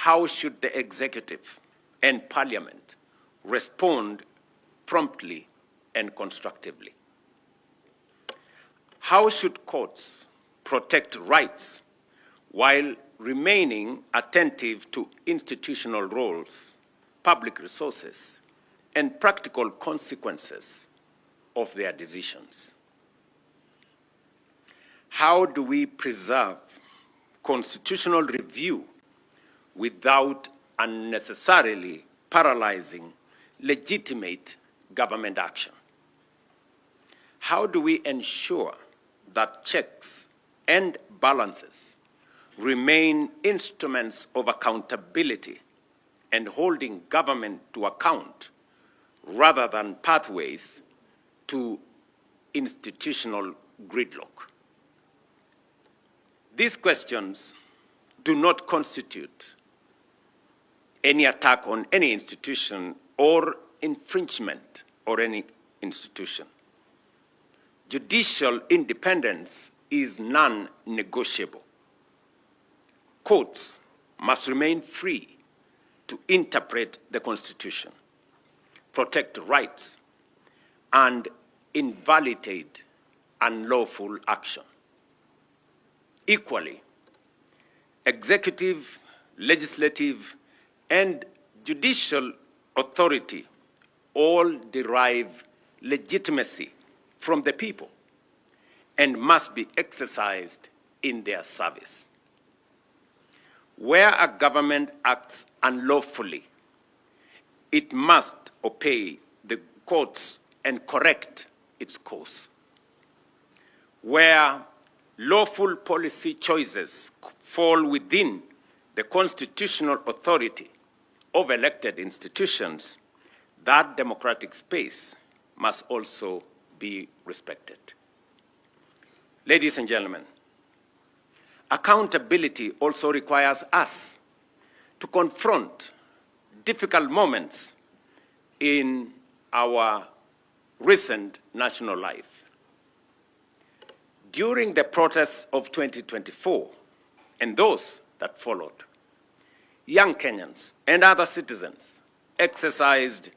how should the executive and parliament respond promptly and constructively? How should courts protect rights while remaining attentive to institutional roles, public resources, and practical consequences of their decisions? How do we preserve constitutional review without unnecessarily paralyzing legitimate government action? How do we ensure that checks and balances remain instruments of accountability and holding government to account rather than pathways to institutional gridlock? These questions do not constitute any attack on any institution or infringement on any institution. Judicial independence is non-negotiable. Courts must remain free to interpret the Constitution, protect rights, and invalidate unlawful action. Equally, executive, legislative, and judicial authority all derive legitimacy from the people and must be exercised in their service. Where a government acts unlawfully, it must obey the courts and correct its course. Where lawful policy choices fall within the constitutional authority of elected institutions, that democratic space must also be respected. Ladies and gentlemen, accountability also requires us to confront difficult moments in our recent national life. During the protests of 2024 and those that followed, young Kenyans and other citizens exercised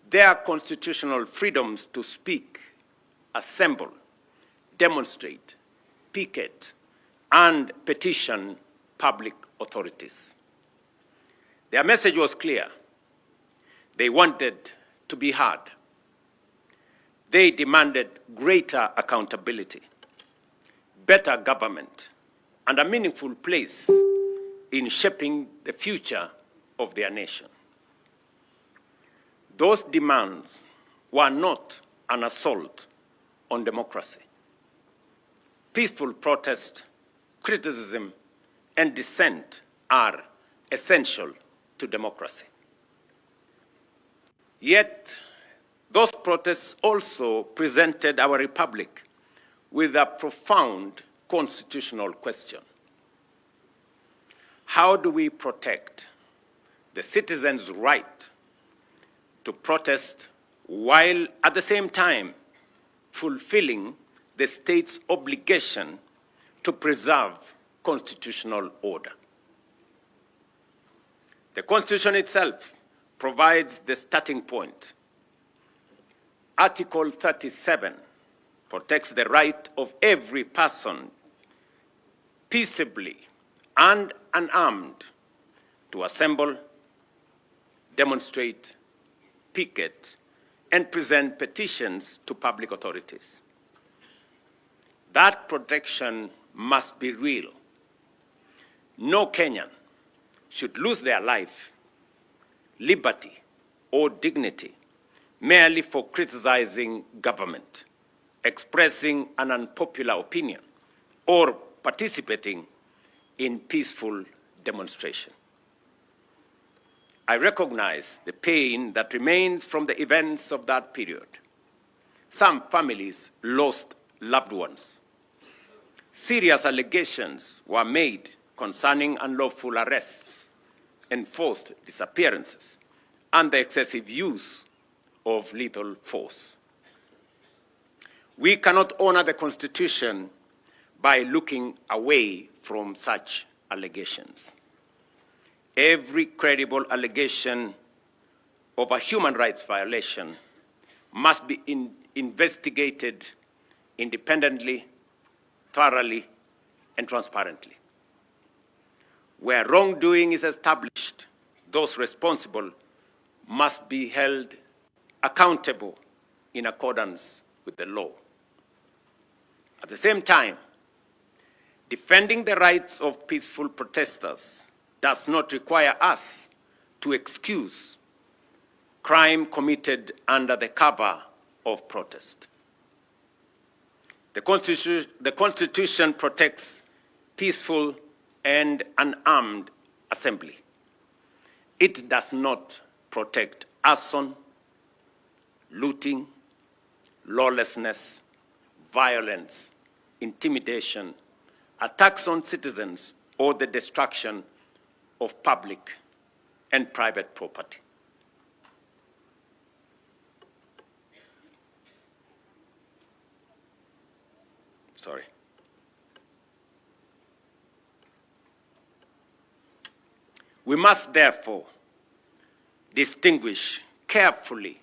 their constitutional freedoms to speak, assemble, demonstrate, picket, and petition public authorities. Their message was clear. They wanted to be heard. They demanded greater accountability, better government, and a meaningful place in shaping the future of their nation. Those demands were not an assault on democracy. Peaceful protest, criticism, and dissent are essential to democracy. Yet, those protests also presented our republic with a profound constitutional question. How do we protect the citizens' right to protest while at the same time fulfilling the state's obligation to preserve constitutional order? The Constitution itself provides the starting point. Article 37 protects the right of every person peaceably and unarmed to assemble, demonstrate, picket, and present petitions to public authorities. That protection must be real. No Kenyan should lose their life, liberty, or dignity merely for criticizing government, expressing an unpopular opinion, or participating in peaceful demonstration. I recognize the pain that remains from the events of that period. Some families lost loved ones. Serious allegations were made concerning unlawful arrests, enforced disappearances, and the excessive use of lethal force. We cannot honor the Constitution by looking away from such allegations. Every credible allegation of a human rights violation must be investigated independently, thoroughly, and transparently. Where wrongdoing is established, those responsible must be held accountable in accordance with the law. At the same time, defending the rights of peaceful protesters does not require us to excuse crime committed under the cover of protest. The Constitution protects peaceful and unarmed assembly. It does not protect arson, looting, lawlessness, violence, intimidation, attacks on citizens, or the destruction of public and private property. We must therefore distinguish carefully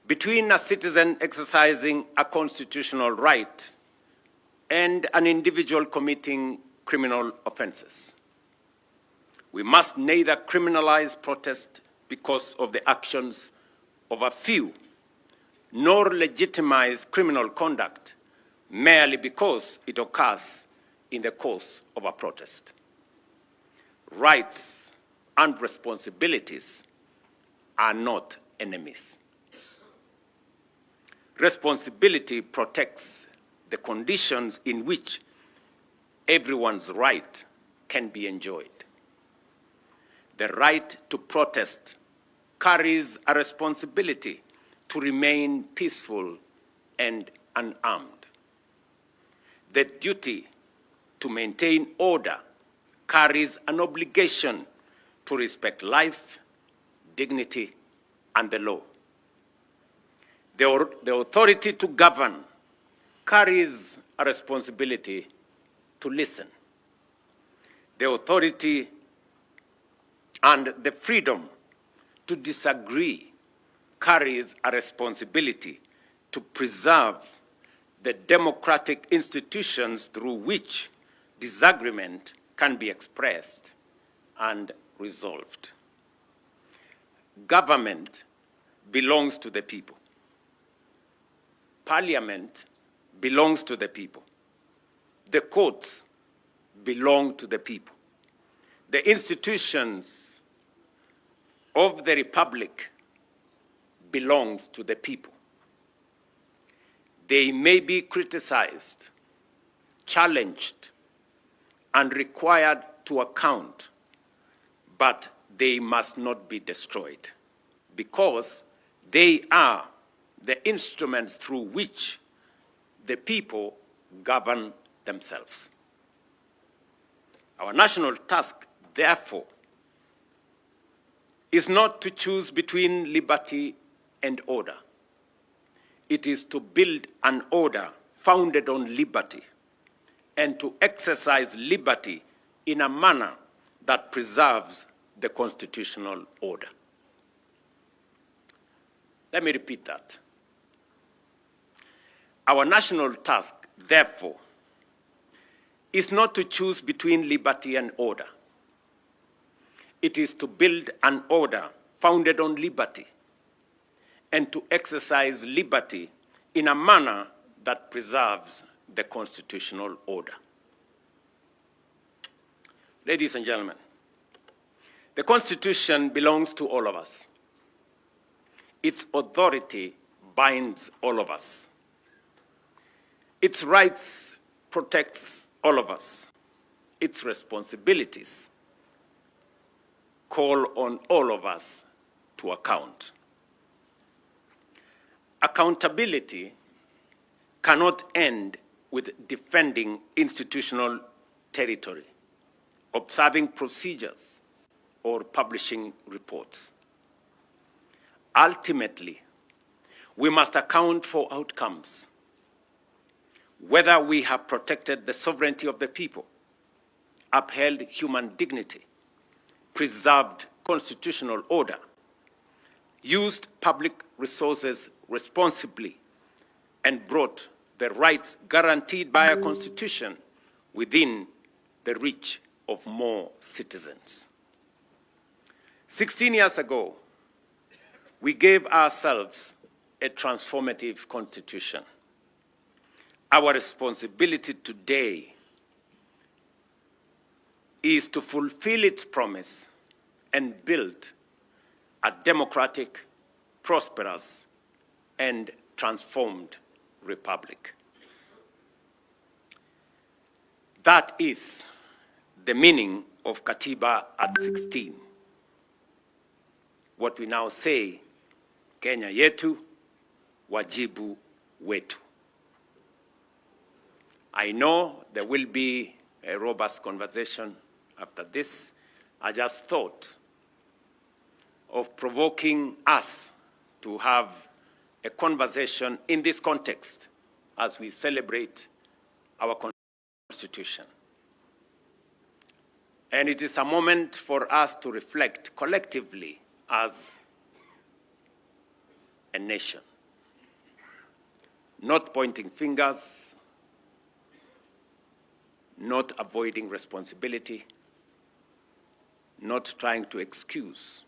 between a citizen exercising a constitutional right and an individual committing criminal offenses. We must neither criminalize protest because of the actions of a few, nor legitimize criminal conduct merely because it occurs in the course of a protest. Rights and responsibilities are not enemies. Responsibility protects the conditions in which everyone's right can be enjoyed. The right to protest carries a responsibility to remain peaceful and unarmed. The duty to maintain order carries an obligation to respect life, dignity, and the law. The authority to govern carries a responsibility to listen. The authority and the freedom to disagree carries a responsibility to preserve the democratic institutions through which disagreement can be expressed and resolved. Government belongs to the people. Parliament belongs to the people. The courts belong to the people. The institutions of the republic belongs to the people. They may be criticized, challenged, and required to account, but they must not be destroyed because they are the instruments through which the people govern themselves. Our national task, therefore, is not to choose between liberty and order. It is to build an order founded on liberty and to exercise liberty in a manner that preserves the constitutional order. Let me repeat that. Our national task, therefore, is not to choose between liberty and order. It is to build an order founded on liberty and to exercise liberty in a manner that preserves the constitutional order. Ladies and gentlemen, the Constitution belongs to all of us. Its authority binds all of us. Its rights protects all of us. Its responsibilities call on all of us to account. Accountability cannot end with defending institutional territory, observing procedures, or publishing reports. Ultimately, we must account for outcomes, whether we have protected the sovereignty of the people, upheld human dignity, preserved constitutional order, used public resources responsibly, and brought the rights guaranteed by our Constitution within the reach of more citizens. 16 years ago, we gave ourselves a transformative constitution. Our responsibility today is to fulfill its promise and build a democratic, prosperous, and transformed republic. That is the meaning of Katiba at 16. What we now say, Kenya yetu, wajibu wetu. I know there will be a robust conversation after this. I just thought of provoking us to have a conversation in this context as we celebrate our Constitution. And it is a moment for us to reflect collectively as a nation, not pointing fingers, not avoiding responsibility, not trying to excuse